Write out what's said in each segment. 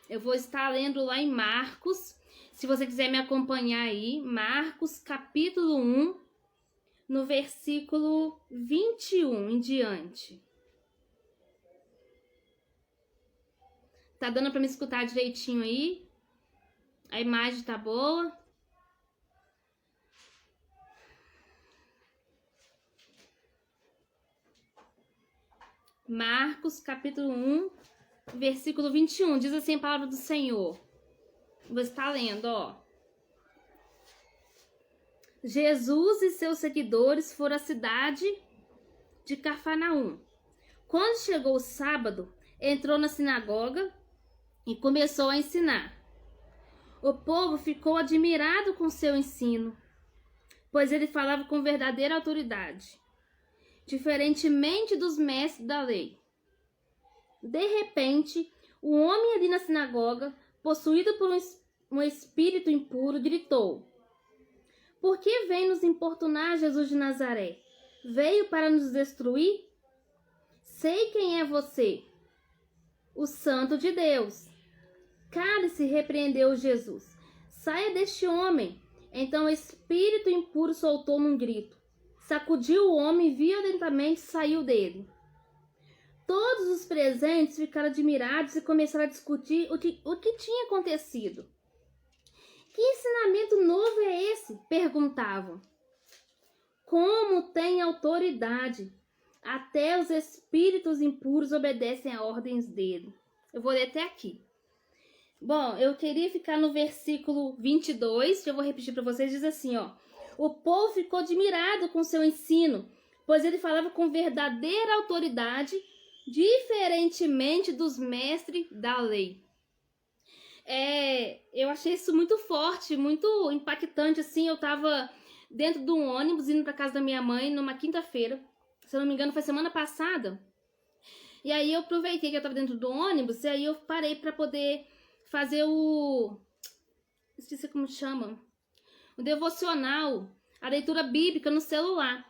Eu vou estar lendo lá em Marcos. Se você quiser me acompanhar aí, Marcos capítulo 1, no versículo 21 em diante. Tá dando para me escutar direitinho aí? A imagem tá boa? Marcos capítulo 1, versículo 21. Diz assim a palavra do Senhor. Você está lendo, ó. Jesus e seus seguidores foram à cidade de Cafarnaum. Quando chegou o sábado, entrou na sinagoga e começou a ensinar. O povo ficou admirado com seu ensino, pois ele falava com verdadeira autoridade, diferentemente dos mestres da lei. De repente, o homem ali na sinagoga, possuído por um espírito impuro, gritou: Por que vem nos importunar, Jesus de Nazaré? Veio para nos destruir? Sei quem é você, o Santo de Deus. Cale-se, repreendeu Jesus. Saia deste homem. Então o espírito impuro soltou um grito. Sacudiu o homem e violentamente saiu dele. Todos os presentes ficaram admirados e começaram a discutir o que tinha acontecido. Que ensinamento novo é esse? Perguntavam. Como tem autoridade? Até os espíritos impuros obedecem a ordens dele. Eu vou ler até aqui. Bom, eu queria ficar no versículo 22, que eu vou repetir para vocês, diz assim, ó. O povo ficou admirado com seu ensino, pois ele falava com verdadeira autoridade, diferentemente dos mestres da lei. Eu achei isso muito forte, muito impactante, assim. Eu tava dentro de um ônibus indo para casa da minha mãe numa quinta-feira, se eu não me engano foi semana passada. E aí eu aproveitei que eu tava dentro do ônibus e aí eu parei para poder fazer esqueci como chama, o devocional, a leitura bíblica no celular.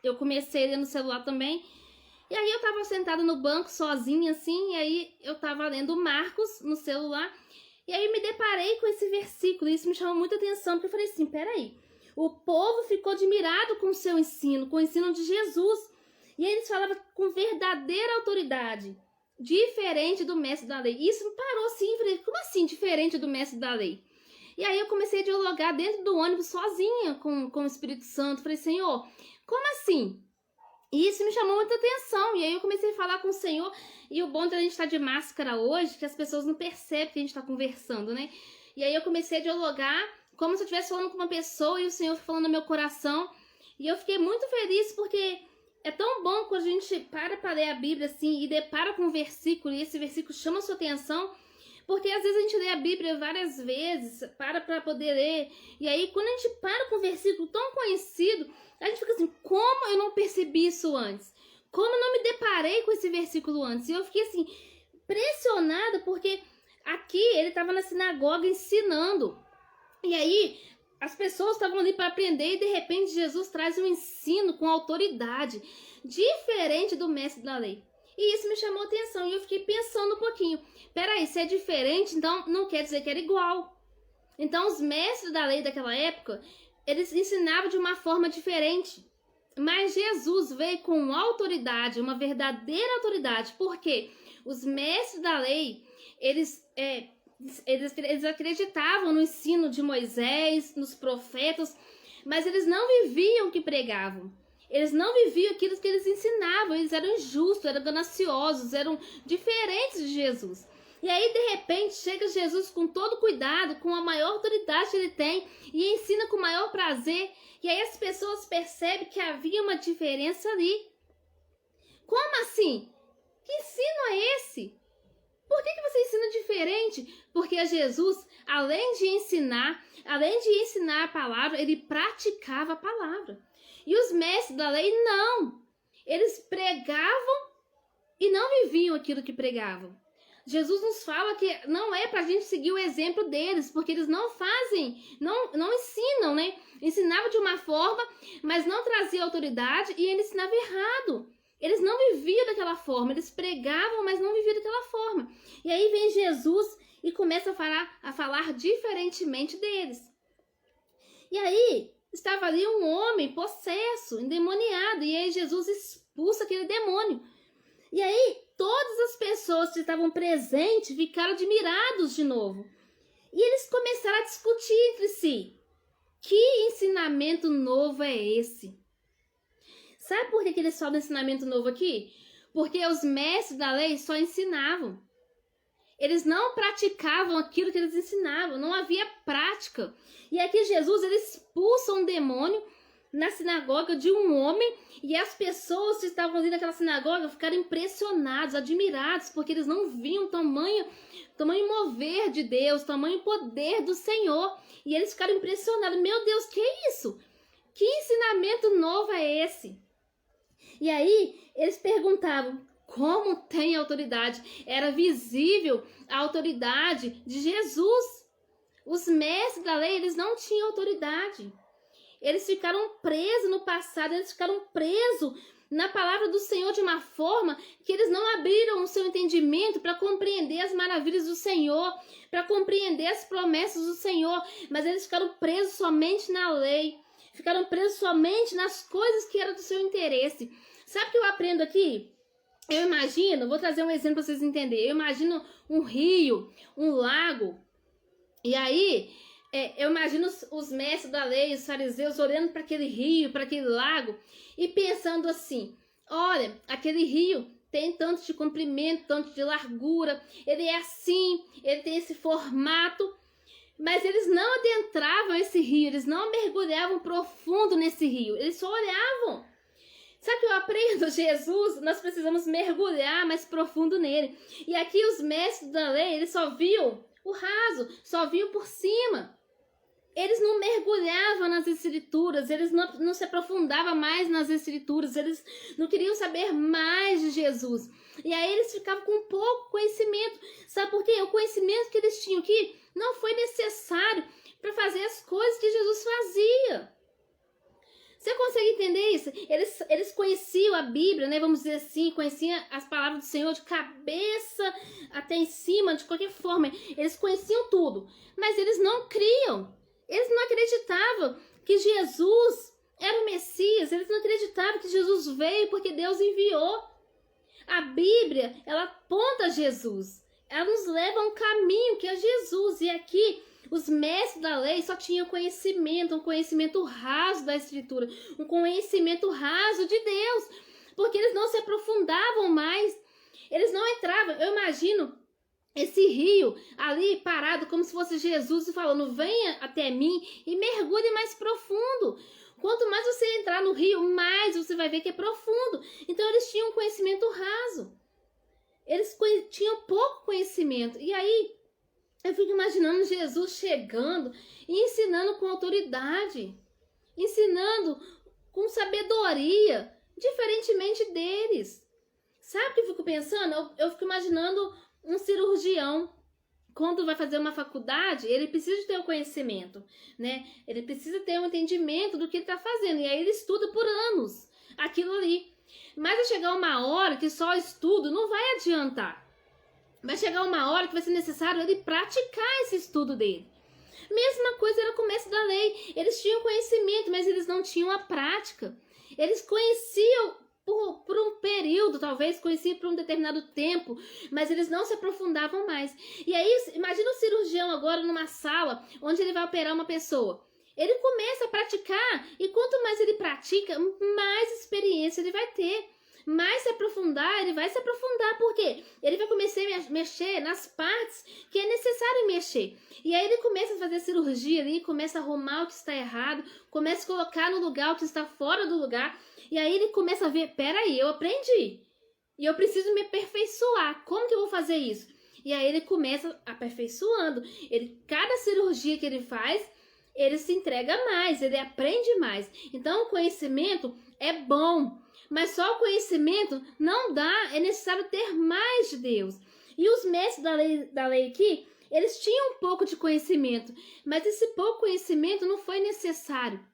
Eu comecei a ler no celular também. E aí eu tava sentada no banco sozinha assim, e aí eu tava lendo Marcos no celular. E aí me deparei com esse versículo, e isso me chamou muita atenção, porque eu falei assim, peraí, o povo ficou admirado com o seu ensino, com o ensino de Jesus. E eles falavam com verdadeira autoridade, diferente do mestre da lei. E isso me parou assim, eu falei, como assim diferente do mestre da lei? E aí eu comecei a dialogar dentro do ônibus sozinha com o Espírito Santo. Falei, Senhor, como assim? E isso me chamou muita atenção. E aí eu comecei a falar com o Senhor. E o bom de a gente estar de máscara hoje, que as pessoas não percebem que a gente está conversando, né? E aí eu comecei a dialogar como se eu estivesse falando com uma pessoa e o Senhor falando no meu coração. E eu fiquei muito feliz porque é tão bom quando a gente para ler a Bíblia assim e depara com um versículo e esse versículo chama a sua atenção. Porque às vezes a gente lê a Bíblia várias vezes, para poder ler. E aí quando a gente para com um versículo tão conhecido, a gente fica assim, como eu não percebi isso antes? Como eu não me deparei com esse versículo antes? E eu fiquei assim, pressionada, porque aqui ele estava na sinagoga ensinando. E aí as pessoas estavam ali para aprender e de repente Jesus traz um ensino com autoridade, diferente do mestre da lei. E isso me chamou a atenção e eu fiquei pensando um pouquinho. Peraí, se é diferente, então não quer dizer que era igual. Então os mestres da lei daquela época, eles ensinavam de uma forma diferente. Mas Jesus veio com autoridade, uma verdadeira autoridade. Porque os mestres da lei, eles acreditavam no ensino de Moisés, nos profetas, mas eles não viviam o que pregavam. Eles não viviam aquilo que eles ensinavam. Eles eram injustos, eram gananciosos, eram diferentes de Jesus. E aí, de repente, chega Jesus com todo cuidado, com a maior autoridade que ele tem, e ensina com o maior prazer. E aí as pessoas percebem que havia uma diferença ali. Como assim? Que ensino é esse? Por que você ensina diferente? Porque Jesus, além de ensinar a palavra, ele praticava a palavra. E os mestres da lei, não. Eles pregavam e não viviam aquilo que pregavam. Jesus nos fala que não é pra gente seguir o exemplo deles, porque eles não fazem, não ensinam, né? Ensinava de uma forma, mas não trazia autoridade e ele ensinava errado. Eles não viviam daquela forma, eles pregavam, mas não viviam daquela forma. E aí vem Jesus e começa a falar diferentemente deles. E aí, estava ali um homem possesso, endemoniado, e aí Jesus expulsa aquele demônio. E aí, todas as pessoas que estavam presentes ficaram admirados de novo. E eles começaram a discutir entre si. Que ensinamento novo é esse? Sabe por que eles falam de ensinamento novo aqui? Porque os mestres da lei só ensinavam. Eles não praticavam aquilo que eles ensinavam, não havia prática. E aqui Jesus, ele expulsa um demônio na sinagoga de um homem, e as pessoas que estavam ali naquela sinagoga ficaram impressionados, admirados, porque eles não viam tamanho mover de Deus, tamanho poder do Senhor. E eles ficaram impressionados. Meu Deus, que é isso? Que ensinamento novo é esse? E aí, eles perguntavam, como tem autoridade? Era visível a autoridade de Jesus. Os mestres da lei, eles não tinham autoridade. Eles ficaram presos no passado, eles ficaram presos na palavra do Senhor de uma forma que eles não abriram o seu entendimento para compreender as maravilhas do Senhor, para compreender as promessas do Senhor, mas eles ficaram presos somente na lei, ficaram presos somente nas coisas que eram do seu interesse. Sabe o que eu aprendo aqui? Eu imagino, vou trazer um exemplo para vocês entenderem. Eu imagino um rio, um lago, e aí eu imagino os mestres da lei, os fariseus, olhando para aquele rio, para aquele lago, e pensando assim, olha, aquele rio tem tanto de comprimento, tanto de largura, ele é assim, ele tem esse formato, mas eles não adentravam esse rio, eles não mergulhavam profundo nesse rio, eles só olhavam. Sabe o que eu aprendo? Jesus, nós precisamos mergulhar mais profundo nele. E aqui os mestres da lei, eles só viam o raso, só viam por cima. Eles não mergulhavam nas escrituras, eles não se aprofundavam mais nas escrituras, eles não queriam saber mais de Jesus. E aí eles ficavam com pouco conhecimento. Sabe por quê? O conhecimento que eles tinham aqui não foi necessário para fazer as coisas que Jesus fazia. Você consegue entender isso? Eles conheciam a Bíblia, né? Vamos dizer assim, conheciam as palavras do Senhor de cabeça até em cima, de qualquer forma. Eles conheciam tudo, mas eles não criam. Eles não acreditavam que Jesus era o Messias. Eles não acreditavam que Jesus veio porque Deus enviou. A Bíblia, ela aponta a Jesus. Ela nos leva a um caminho que é Jesus. E aqui, os mestres da lei só tinham conhecimento, um conhecimento raso da Escritura, um conhecimento raso de Deus, porque eles não se aprofundavam mais, eles não entravam. Eu imagino esse rio ali parado, como se fosse Jesus falando, venha até mim e mergulhe mais profundo. Quanto mais você entrar no rio, mais você vai ver que é profundo. Então eles tinham um conhecimento raso, eles tinham pouco conhecimento. E aí eu fico imaginando Jesus chegando e ensinando com autoridade, ensinando com sabedoria, diferentemente deles. Sabe o que eu fico pensando? Eu fico imaginando um cirurgião, quando vai fazer uma faculdade, ele precisa ter o conhecimento, né? Ele precisa ter um entendimento do que ele está fazendo, e aí ele estuda por anos aquilo ali. Mas vai chegar uma hora que só estudo não vai adiantar. Vai chegar uma hora que vai ser necessário ele praticar esse estudo dele. Mesma coisa era o começo da lei. Eles tinham conhecimento, mas eles não tinham a prática. Eles conheciam por um período, talvez conheciam por um determinado tempo, mas eles não se aprofundavam mais. E aí, imagina o cirurgião agora numa sala onde ele vai operar uma pessoa. Ele começa a praticar, e quanto mais ele pratica, mais experiência ele vai ter. Mais se aprofundar, ele vai se aprofundar, porque ele vai começar a mexer nas partes que é necessário mexer. E aí ele começa a fazer cirurgia ali, começa a arrumar o que está errado, começa a colocar no lugar o que está fora do lugar, e aí ele começa a ver, peraí, eu aprendi, e eu preciso me aperfeiçoar, como que eu vou fazer isso? E aí ele começa aperfeiçoando, cada cirurgia que ele faz, ele se entrega mais, ele aprende mais. Então o conhecimento é bom, mas só o conhecimento não dá, é necessário ter mais de Deus. E os mestres da lei aqui, eles tinham um pouco de conhecimento, mas esse pouco conhecimento não foi necessário.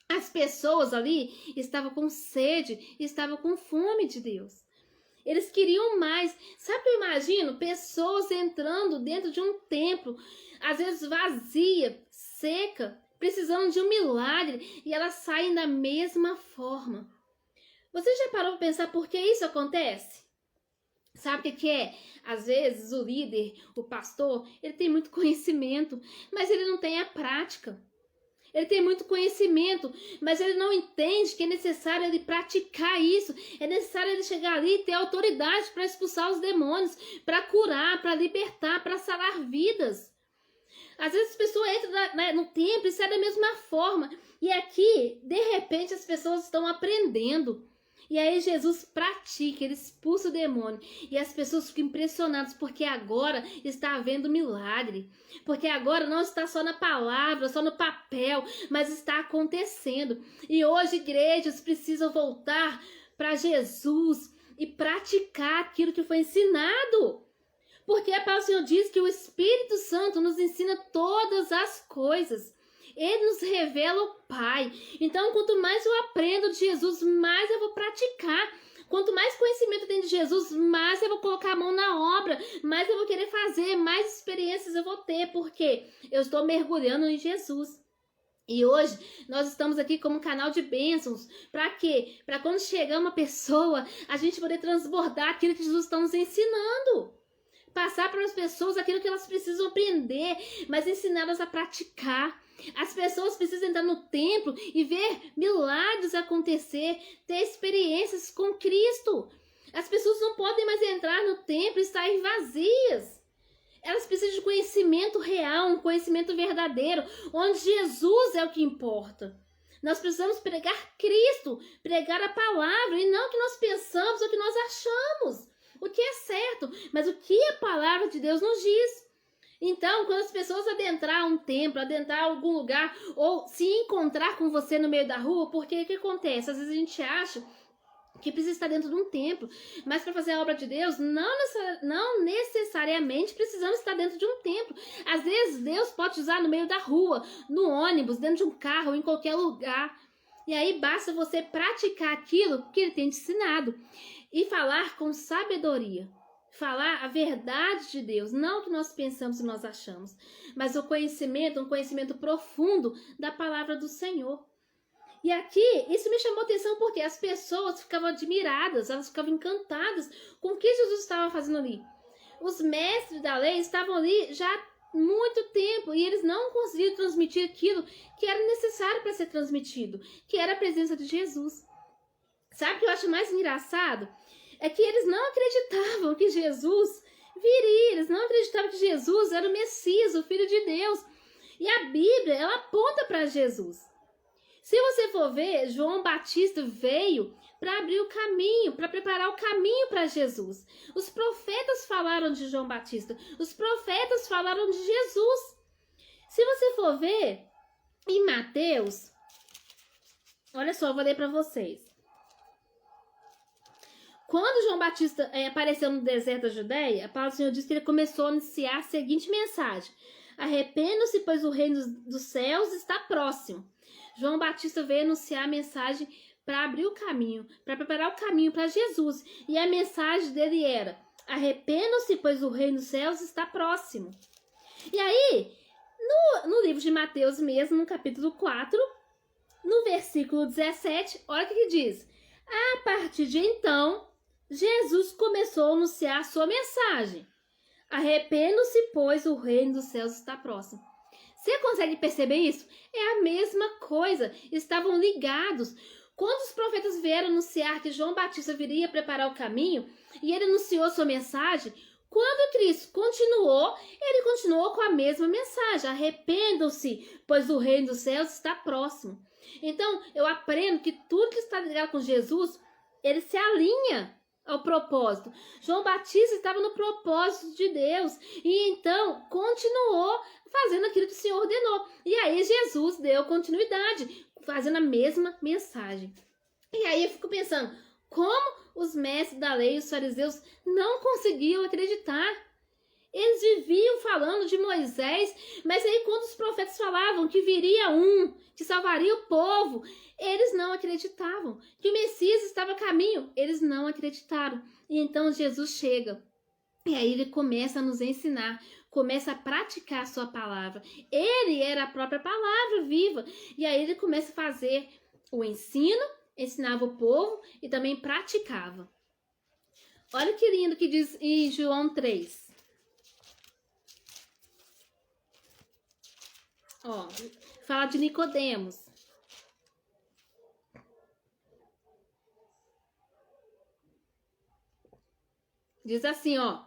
As pessoas ali estavam com sede, estavam com fome de Deus. Eles queriam mais. Sabe o que eu imagino? Pessoas entrando dentro de um templo, às vezes vazia, seca, precisando de um milagre, e elas saem da mesma forma. Você já parou para pensar por que isso acontece? Sabe o que é? Às vezes o líder, o pastor, ele tem muito conhecimento, mas ele não tem a prática. Ele tem muito conhecimento, mas ele não entende que é necessário ele praticar isso. É necessário ele chegar ali e ter autoridade para expulsar os demônios, para curar, para libertar, para sarar vidas. Às vezes as pessoas entram no templo e saem da mesma forma. E aqui, de repente, as pessoas estão aprendendo. E aí Jesus pratica, ele expulsa o demônio. E as pessoas ficam impressionadas, porque agora está havendo milagre. Porque agora não está só na palavra, só no papel, mas está acontecendo. E hoje igrejas precisam voltar para Jesus e praticar aquilo que foi ensinado. Porque a palavra do Senhor diz que o Espírito Santo nos ensina todas as coisas. Ele nos revela o Pai. Então, quanto mais eu aprendo de Jesus, mais eu vou praticar. Quanto mais conhecimento eu tenho de Jesus, mais eu vou colocar a mão na obra, mais eu vou querer fazer, mais experiências eu vou ter, porque eu estou mergulhando em Jesus. E hoje nós estamos aqui como um canal de bênçãos. Para quê? Para quando chegar uma pessoa, a gente poder transbordar aquilo que Jesus está nos ensinando. Passar para as pessoas aquilo que elas precisam aprender, mas ensiná-las a praticar. As pessoas precisam entrar no templo e ver milagres acontecer, ter experiências com Cristo. As pessoas não podem mais entrar no templo e sair vazias. Elas precisam de conhecimento real, um conhecimento verdadeiro, onde Jesus é o que importa. Nós precisamos pregar Cristo, pregar a palavra, e não o que nós pensamos ou o que nós achamos. O que é certo, mas o que a palavra de Deus nos diz. Então, quando as pessoas adentrar um templo, adentrar algum lugar, ou se encontrar com você no meio da rua, porque o que acontece? Às vezes a gente acha que precisa estar dentro de um templo, mas para fazer a obra de Deus, não necessariamente precisamos estar dentro de um templo. Às vezes Deus pode te usar no meio da rua, no ônibus, dentro de um carro, em qualquer lugar. E aí basta você praticar aquilo que Ele tem te ensinado e falar com sabedoria. Falar a verdade de Deus, não o que nós pensamos e nós achamos, mas o conhecimento, um conhecimento profundo da palavra do Senhor. E aqui, isso me chamou atenção porque as pessoas ficavam admiradas, elas ficavam encantadas com o que Jesus estava fazendo ali. Os mestres da lei estavam ali já há muito tempo e eles não conseguiram transmitir aquilo que era necessário para ser transmitido, que era a presença de Jesus. Sabe o que eu acho mais engraçado? É que eles não acreditavam que Jesus viria, eles não acreditavam que Jesus era o Messias, o Filho de Deus. E a Bíblia, ela aponta para Jesus. Se você for ver, João Batista veio para abrir o caminho, para preparar o caminho para Jesus. Os profetas falaram de João Batista, os profetas falaram de Jesus. Se você for ver em Mateus, olha só, eu vou ler para vocês. Quando João Batista apareceu no deserto da Judéia, a palavra do Senhor diz que ele começou a anunciar a seguinte mensagem: arrependam-se, pois o reino dos céus está próximo. João Batista veio anunciar a mensagem para abrir o caminho, para preparar o caminho para Jesus. E a mensagem dele era: arrependam-se, pois o reino dos céus está próximo. E aí, no livro de Mateus mesmo, no capítulo 4, no versículo 17, olha o que diz. A partir de então, Jesus começou a anunciar sua mensagem. Arrependam-se, pois o reino dos céus está próximo. Você consegue perceber isso? É a mesma coisa. Estavam ligados. Quando os profetas vieram anunciar que João Batista viria preparar o caminho, e ele anunciou sua mensagem, quando Cristo continuou, ele continuou com a mesma mensagem. Arrependam-se, pois o reino dos céus está próximo. Então, eu aprendo que tudo que está ligado com Jesus, ele se alinha ao propósito. João Batista estava no propósito de Deus e então continuou fazendo aquilo que o Senhor ordenou. E aí Jesus deu continuidade, fazendo a mesma mensagem. E aí eu fico pensando, como os mestres da lei e os fariseus não conseguiam acreditar? Eles viviam falando de Moisés, mas aí quando os profetas falavam que viria um, que salvaria o povo, eles não acreditavam. Que o Messias estava a caminho, eles não acreditaram. E então Jesus chega. E aí ele começa a nos ensinar, começa a praticar a sua palavra. Ele era a própria palavra viva. E aí ele começa a fazer o ensino, ensinava o povo e também praticava. Olha que lindo que diz em João 3. Ó, fala de Nicodemos. Diz assim, ó.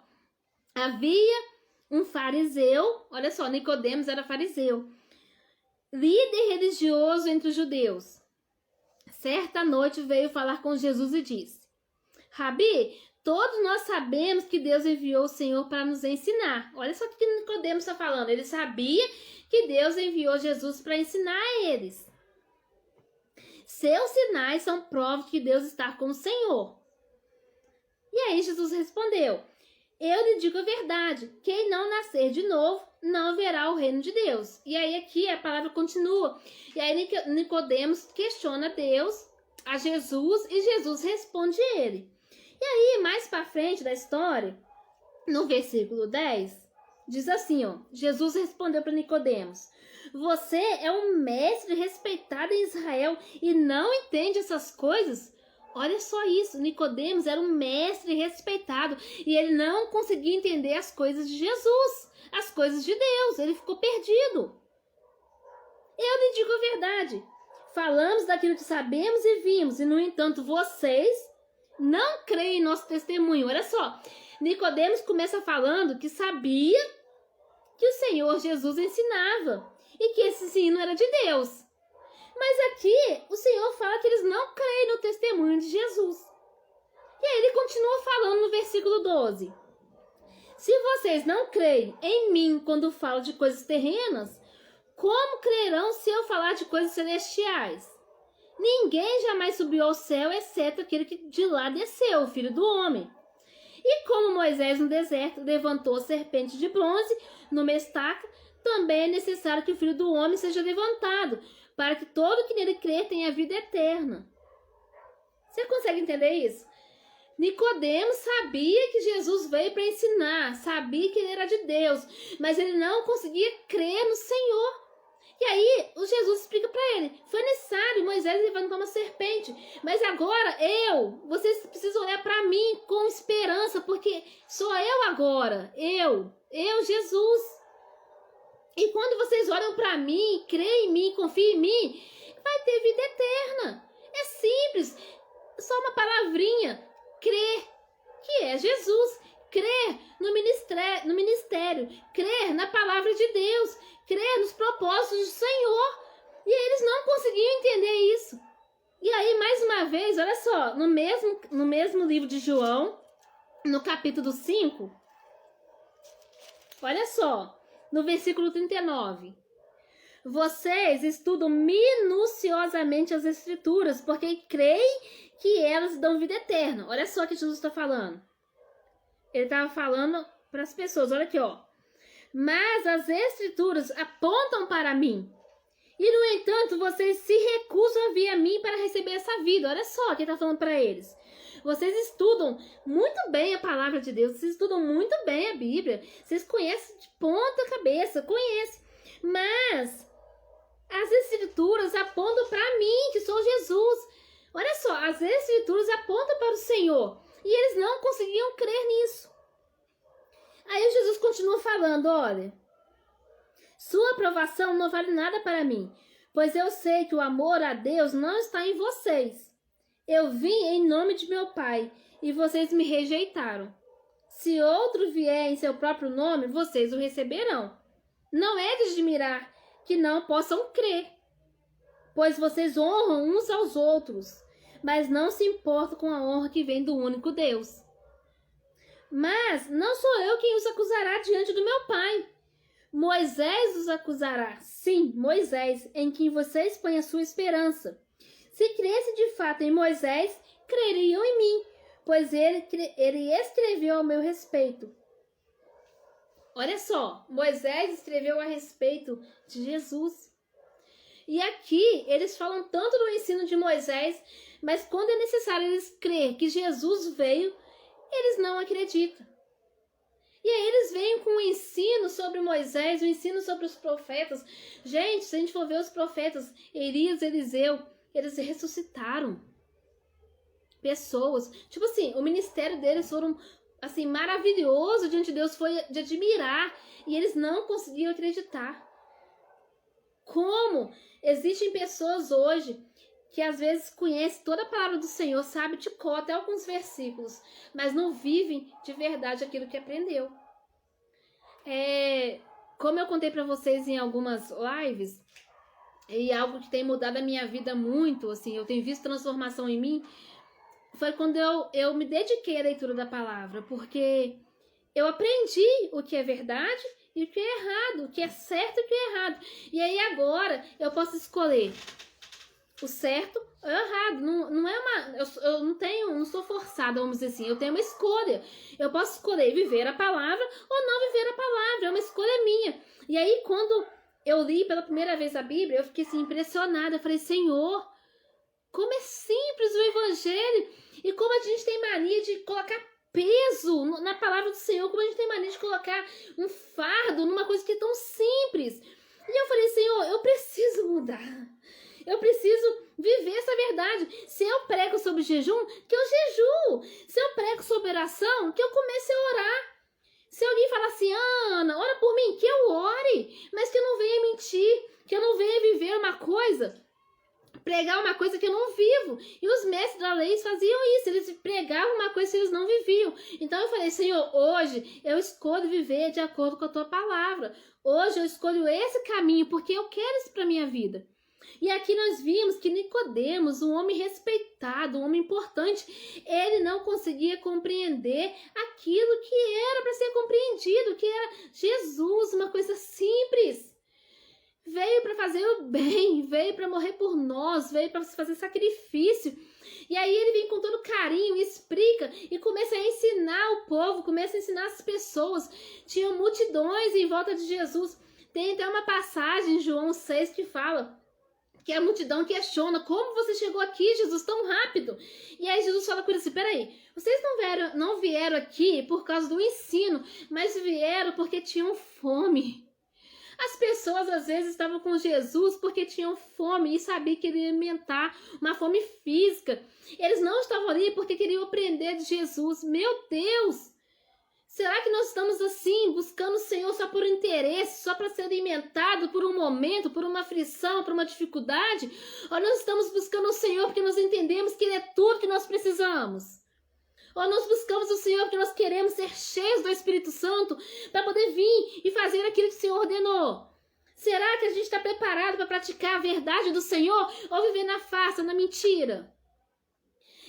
Havia um fariseu, olha só, Nicodemos era fariseu, líder religioso entre os judeus. Certa noite veio falar com Jesus e disse: Rabi, todos nós sabemos que Deus enviou o Senhor para nos ensinar. Olha só o que Nicodemos está falando. Ele sabia que Deus enviou Jesus para ensinar a eles. Seus sinais são provas que Deus está com o Senhor. E aí Jesus respondeu: Eu lhe digo a verdade, quem não nascer de novo não verá o reino de Deus. E aí aqui a palavra continua. E aí Nicodemos questiona Deus, a Jesus, e Jesus responde ele. E aí, mais para frente da história, no versículo 10, diz assim, ó, Jesus respondeu para Nicodemos: Você é um mestre respeitado em Israel e não entende essas coisas? Olha só isso, Nicodemos era um mestre respeitado e ele não conseguia entender as coisas de Jesus, as coisas de Deus, ele ficou perdido. Eu lhe digo a verdade, falamos daquilo que sabemos e vimos, e no entanto vocês não creem em nosso testemunho. Olha só, Nicodemos começa falando que sabia que o Senhor Jesus ensinava e que esse ensino era de Deus. Mas aqui o Senhor fala que eles não creem no testemunho de Jesus. E aí ele continua falando no versículo 12. Se vocês não creem em mim quando falo de coisas terrenas, como crerão se eu falar de coisas celestiais? Ninguém jamais subiu ao céu, exceto aquele que de lá desceu, o Filho do Homem. E como Moisés no deserto levantou a serpente de bronze numa estaca, também é necessário que o Filho do Homem seja levantado, para que todo que nele crer tenha vida eterna. Você consegue entender isso? Nicodemos sabia que Jesus veio para ensinar, sabia que ele era de Deus, mas ele não conseguia crer no Senhor. E aí, o Jesus explica para ele, foi necessário Moisés levantar uma serpente, mas agora vocês precisam olhar para mim com esperança, porque sou eu agora, eu, Jesus. E quando vocês olham para mim, creem em mim, confiam em mim, vai ter vida eterna. É simples, só uma palavrinha, crer, que é Jesus. Crer no ministério, crer na palavra de Deus, crer nos propósitos do Senhor. E aí eles não conseguiam entender isso. E aí, mais uma vez, olha só, no mesmo livro de João, no capítulo 5, olha só, no versículo 39. Vocês estudam minuciosamente as Escrituras, porque creem que elas dão vida eterna. Olha só o que Jesus está falando. Ele estava falando para as pessoas, olha aqui, ó. Mas as Escrituras apontam para mim. E, no entanto, vocês se recusam a vir a mim para receber essa vida. Olha só o que ele está falando para eles. Vocês estudam muito bem a palavra de Deus, vocês estudam muito bem a Bíblia, vocês conhecem de ponta cabeça, conhecem. Mas as Escrituras apontam para mim, que sou Jesus. Olha só, as Escrituras apontam para o Senhor. E eles não conseguiam crer nisso. Aí Jesus continua falando, olha, sua aprovação não vale nada para mim, pois eu sei que o amor a Deus não está em vocês. Eu vim em nome de meu Pai, e vocês me rejeitaram. Se outro vier em seu próprio nome, vocês o receberão. Não é de admirar que não possam crer, pois vocês honram uns aos outros, mas não se importam com a honra que vem do único Deus. Mas não sou eu quem os acusará diante do meu Pai. Moisés os acusará, sim, Moisés, em quem vocês põem a sua esperança. Se cresce de fato em Moisés, creriam em mim, pois ele escreveu ao meu respeito. Olha só, Moisés escreveu a respeito de Jesus. E aqui eles falam tanto do ensino de Moisés, mas quando é necessário eles crer que Jesus veio, eles não acreditam. E aí eles vêm com o ensino sobre Moisés, o ensino sobre os profetas. Gente, se a gente for ver os profetas, Elias, Eliseu, eles ressuscitaram pessoas. Tipo assim, o ministério deles foram assim, maravilhoso diante de Deus, foi de admirar. E eles não conseguiam acreditar. Como existem pessoas hoje que às vezes conhecem toda a palavra do Senhor, sabe de cor até alguns versículos, mas não vivem de verdade aquilo que aprendeu. Como eu contei para vocês em algumas lives, e algo que tem mudado a minha vida muito, assim, eu tenho visto transformação em mim, foi quando eu me dediquei à leitura da palavra, porque eu aprendi o que é verdade e o que é errado, o que é certo e o que é errado. E aí agora eu posso escolher o certo ou o errado. Não é uma. Não sou forçada, vamos dizer assim. Eu tenho uma escolha. Eu posso escolher viver a palavra ou não viver a palavra. É uma escolha minha. E aí, quando eu li pela primeira vez a Bíblia, eu fiquei assim, impressionada. Eu falei, Senhor, como é simples o Evangelho. E como a gente tem mania de colocar peso na palavra do Senhor, como a gente tem mania de colocar um fardo numa coisa que é tão simples. E eu falei, Senhor, eu preciso mudar. Eu preciso viver essa verdade. Se eu prego sobre jejum, que eu jejuo. Se eu prego sobre oração, que eu comece a orar. Se alguém falar assim, Ana, ora por mim, que eu ore, mas que eu não venha mentir, que eu não venha viver uma coisa, pregar uma coisa que eu não vivo. E os mestres da lei faziam isso, eles pregavam uma coisa que eles não viviam. Então eu falei, Senhor, hoje eu escolho viver de acordo com a tua palavra. Hoje eu escolho esse caminho, porque eu quero isso para minha vida. E aqui nós vimos que Nicodemos, um homem respeitado, um homem importante, ele não conseguia compreender aquilo que era para ser compreendido, que era Jesus, uma coisa simples. Veio para fazer o bem, veio para morrer por nós, veio para fazer sacrifício. E aí ele vem com todo carinho, explica e começa a ensinar o povo, começa a ensinar as pessoas. Tinham multidões em volta de Jesus. Tem até uma passagem em João 6 que fala que a multidão questiona, como você chegou aqui, Jesus, tão rápido? E aí Jesus fala com ele assim, peraí, vocês não vieram aqui por causa do ensino, mas vieram porque tinham fome. As pessoas às vezes estavam com Jesus porque tinham fome e sabiam que ele ia alimentar, uma fome física. Eles não estavam ali porque queriam aprender de Jesus. Meu Deus! Será que nós estamos assim, buscando o Senhor só por interesse, só para ser alimentado por um momento, por uma aflição, por uma dificuldade? Ou nós estamos buscando o Senhor porque nós entendemos que Ele é tudo que nós precisamos? Ou nós buscamos o Senhor porque nós queremos ser cheios do Espírito Santo para poder vir e fazer aquilo que o Senhor ordenou? Será que a gente está preparado para praticar a verdade do Senhor ou viver na farsa, na mentira?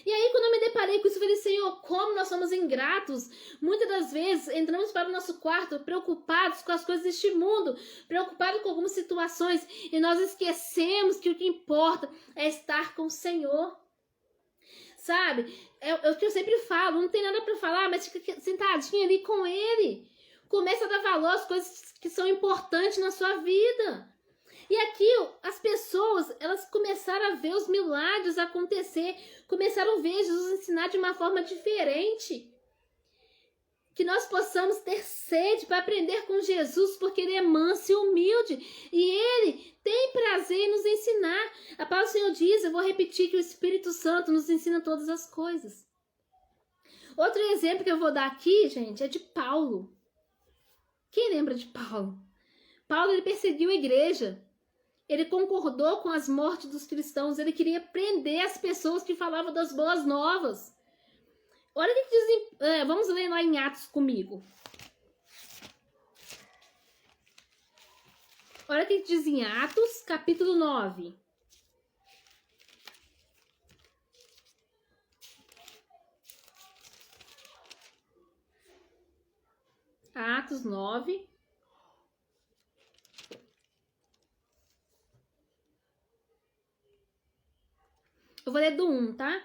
E aí, quando eu me deparei com isso, eu falei, Senhor, como nós somos ingratos. Muitas das vezes, entramos para o nosso quarto preocupados com as coisas deste mundo, preocupados com algumas situações, e nós esquecemos que o que importa é estar com o Senhor. Sabe? É o que eu sempre falo, não tem nada para falar, mas fica sentadinho ali com Ele. Começa a dar valor às coisas que são importantes na sua vida. E aqui as pessoas, elas começaram a ver os milagres acontecer, começaram a ver Jesus ensinar de uma forma diferente. Que nós possamos ter sede para aprender com Jesus, porque Ele é manso e humilde, e Ele tem prazer em nos ensinar. A palavra do Senhor diz, eu vou repetir, que o Espírito Santo nos ensina todas as coisas. Outro exemplo que eu vou dar aqui, gente, é de Paulo. Quem lembra de Paulo? Paulo, ele perseguiu a igreja. Ele concordou com as mortes dos cristãos. Ele queria prender as pessoas que falavam das boas novas. Olha o que diz. Vamos ler lá em Atos comigo. Olha o que diz em Atos, capítulo 9. Atos 9. Eu vou ler do 1, tá?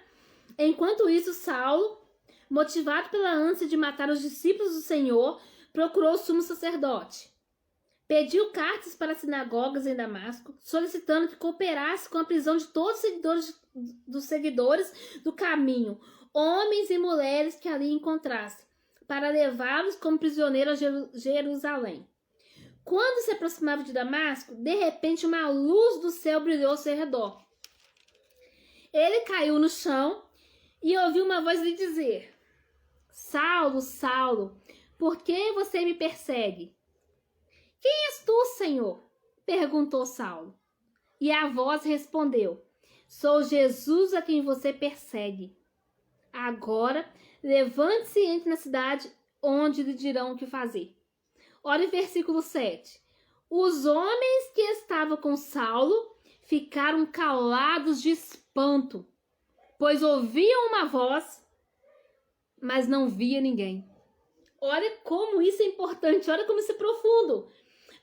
Enquanto isso, Saulo, motivado pela ânsia de matar os discípulos do Senhor, procurou o sumo sacerdote. Pediu cartas para as sinagogas em Damasco, solicitando que cooperasse com a prisão de todos os seguidores do caminho, homens e mulheres que ali encontrasse, para levá-los como prisioneiros a Jerusalém. Quando se aproximava de Damasco, de repente uma luz do céu brilhou ao seu redor. Ele caiu no chão e ouviu uma voz lhe dizer: Saulo, Saulo, por que você me persegue? Quem és tu, Senhor? Perguntou Saulo. E a voz respondeu: Sou Jesus a quem você persegue. Agora, levante-se e entre na cidade, onde lhe dirão o que fazer. Olha o versículo 7. Os homens que estavam com Saulo ficaram calados de espanto, pois ouviam uma voz, mas não via ninguém. Olha como isso é importante, olha como isso é profundo.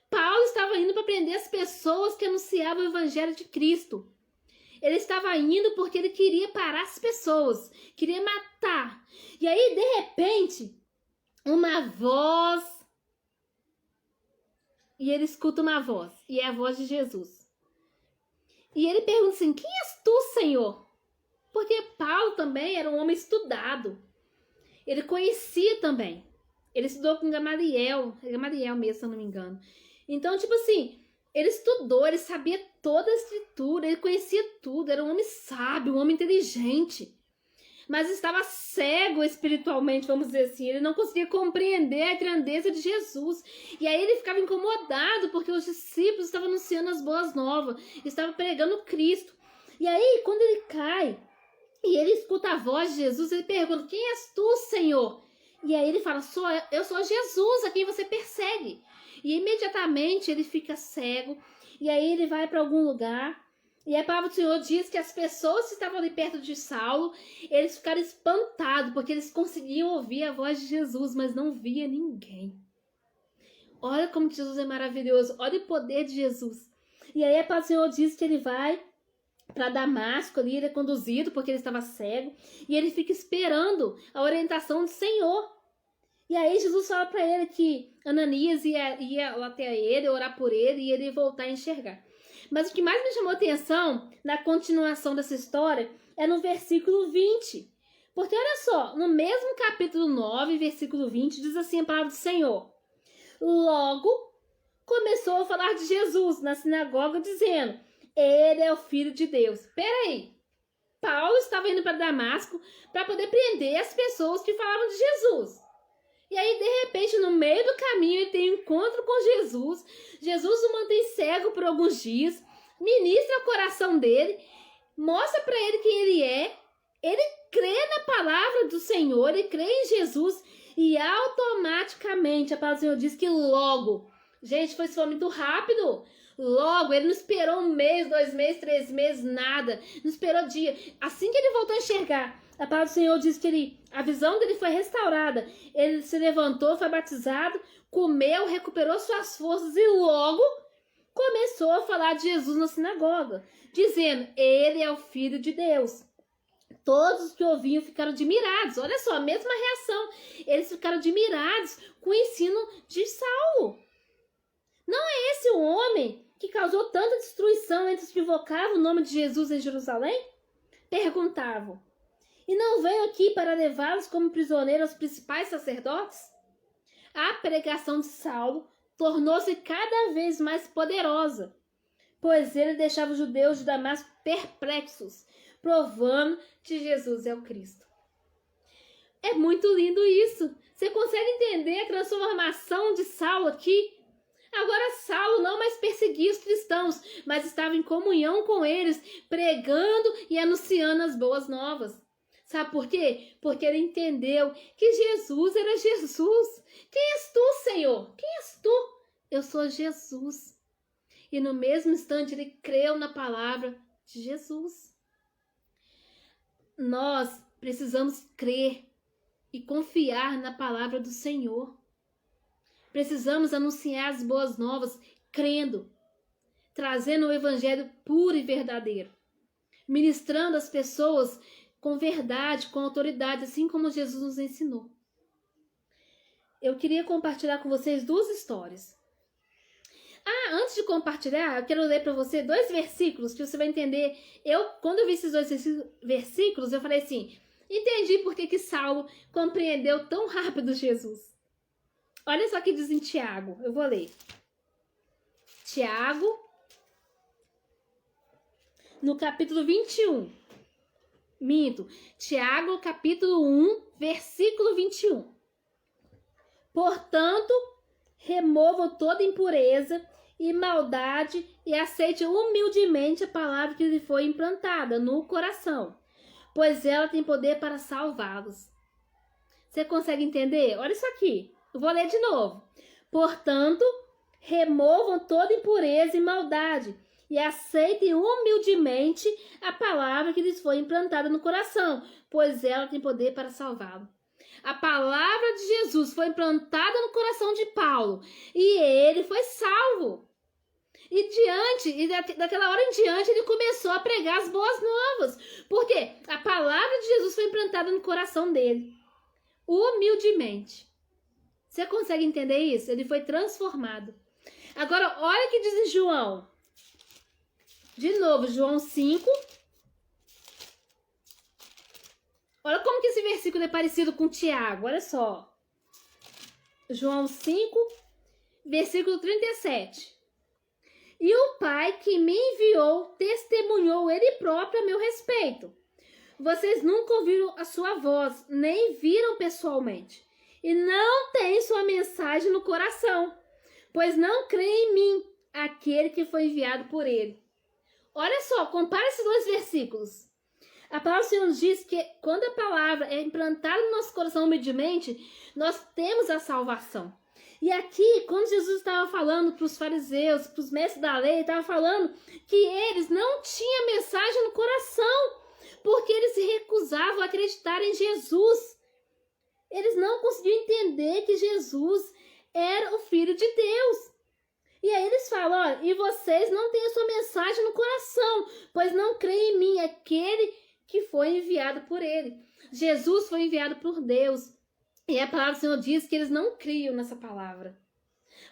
Paulo estava indo para prender as pessoas que anunciavam o evangelho de Cristo. Ele estava indo porque ele queria parar as pessoas, queria matar. E aí, de repente, uma voz. E ele escuta uma voz, e é a voz de Jesus. E ele pergunta assim: quem és tu, Senhor? Porque Paulo também era um homem estudado. Ele conhecia também. Ele estudou com Gamaliel mesmo, se eu não me engano. Então, tipo assim, ele estudou, ele sabia toda a escritura, ele conhecia tudo, era um homem sábio, um homem inteligente. Mas estava cego espiritualmente, vamos dizer assim. Ele não conseguia compreender a grandeza de Jesus. E aí ele ficava incomodado, porque os discípulos estavam anunciando as boas novas, estavam pregando Cristo. E aí, quando ele cai, e ele escuta a voz de Jesus, ele pergunta: quem és tu, Senhor? E aí ele fala: eu sou Jesus, a quem você persegue. E imediatamente ele fica cego, e aí ele vai para algum lugar, e a palavra do Senhor diz que as pessoas que estavam ali perto de Saulo, eles ficaram espantados, porque eles conseguiam ouvir a voz de Jesus, mas não via ninguém. Olha como Jesus é maravilhoso, olha o poder de Jesus. E aí a palavra do Senhor diz que ele vai para Damasco, ali ele é conduzido porque ele estava cego, e ele fica esperando a orientação do Senhor. E aí Jesus fala para ele que Ananias ia lá até ele, orar por ele, e ele ia voltar a enxergar. Mas o que mais me chamou a atenção na continuação dessa história é no versículo 20. Porque olha só, no mesmo capítulo 9, versículo 20, diz assim a palavra do Senhor: Logo começou a falar de Jesus na sinagoga, dizendo: Ele é o Filho de Deus. Peraí, Paulo estava indo para Damasco para poder prender as pessoas que falavam de Jesus. E aí, de repente, no meio do caminho, ele tem um encontro com Jesus. Jesus o mantém cego por alguns dias, ministra o coração dele, mostra para ele quem ele é. Ele crê na palavra do Senhor, ele crê em Jesus, e automaticamente a palavra do Senhor diz que logo, gente, foi muito rápido. Logo, ele não esperou 1 mês, 2 meses, 3 meses, nada. Não esperou dia. Assim que ele voltou a enxergar, a palavra do Senhor diz que a visão dele foi restaurada. Ele se levantou, foi batizado, comeu, recuperou suas forças e logo começou a falar de Jesus na sinagoga, dizendo: Ele é o Filho de Deus. Todos os que ouviam ficaram admirados. Olha só, a mesma reação. Eles ficaram admirados com o ensino de Saulo. Não é esse o homem que causou tanta destruição entre os que invocavam o nome de Jesus em Jerusalém? Perguntavam. E não veio aqui para levá-los como prisioneiros aos principais sacerdotes? A pregação de Saulo tornou-se cada vez mais poderosa, pois ele deixava os judeus de Damasco perplexos, provando que Jesus é o Cristo. É muito lindo isso. Você consegue entender a transformação de Saulo aqui? Agora Saulo não mais perseguia os cristãos, mas estava em comunhão com eles, pregando e anunciando as boas novas. Sabe por quê? Porque ele entendeu que Jesus era Jesus. Quem és tu, Senhor? Quem és tu? Eu sou Jesus. E no mesmo instante ele creu na palavra de Jesus. Nós precisamos crer e confiar na palavra do Senhor. Precisamos anunciar as boas novas crendo, trazendo o evangelho puro e verdadeiro, ministrando as pessoas com verdade, com autoridade, assim como Jesus nos ensinou. eu queria compartilhar com vocês duas histórias. Antes de compartilhar, eu quero ler para você 2 versículos que você vai entender. Quando eu vi esses 2 versículos, eu falei assim, entendi por que Saulo compreendeu tão rápido Jesus. Olha só o que diz em Tiago, eu vou ler. Tiago, no capítulo 21. Tiago, capítulo 1, versículo 21. Portanto, removam toda impureza e maldade e aceite humildemente a palavra que lhe foi implantada no coração, pois ela tem poder para salvá-los. Você consegue entender? Olha isso aqui. Eu vou ler de novo. Portanto, removam toda impureza e maldade e aceitem humildemente a palavra que lhes foi implantada no coração, pois ela tem poder para salvá-lo. A palavra de Jesus foi implantada no coração de Paulo e ele foi salvo. E daquela hora em diante ele começou a pregar as boas novas, porque a palavra de Jesus foi implantada no coração dele, humildemente. Você consegue entender isso? Ele foi transformado. Agora, olha o que diz em João. De novo, João 5. Olha como que esse versículo é parecido com Tiago. Olha só. João 5, versículo 37. E o Pai que me enviou testemunhou ele próprio a meu respeito. Vocês nunca ouviram a sua voz, nem viram pessoalmente. E não têm sua mensagem no coração, pois não creem em mim, aquele que foi enviado por ele. Olha só, compara esses 2 versículos. A palavra do Senhor diz que quando a palavra é implantada no nosso coração humildemente, nós temos a salvação. E aqui, quando Jesus estava falando para os fariseus, para os mestres da lei, estava falando que eles não tinham mensagem no coração, porque eles se recusavam a acreditar em Jesus. Eles não conseguiam entender que Jesus era o Filho de Deus. E aí eles falam, olha, e vocês não têm a sua mensagem no coração, pois não creem em mim, aquele que foi enviado por ele. Jesus foi enviado por Deus. E a palavra do Senhor diz que eles não criam nessa palavra.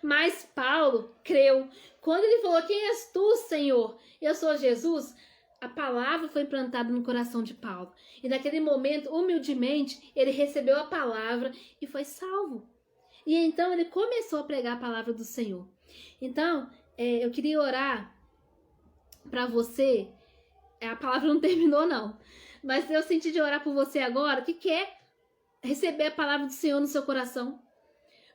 Mas Paulo creu. Quando ele falou, quem és tu, Senhor? Eu sou Jesus. A palavra foi implantada no coração de Paulo. E naquele momento, humildemente, ele recebeu a palavra e foi salvo. E então ele começou a pregar a palavra do Senhor. Então, eu queria orar para você. A palavra não terminou, não. Mas eu senti de orar por você agora que quer receber a palavra do Senhor no seu coração.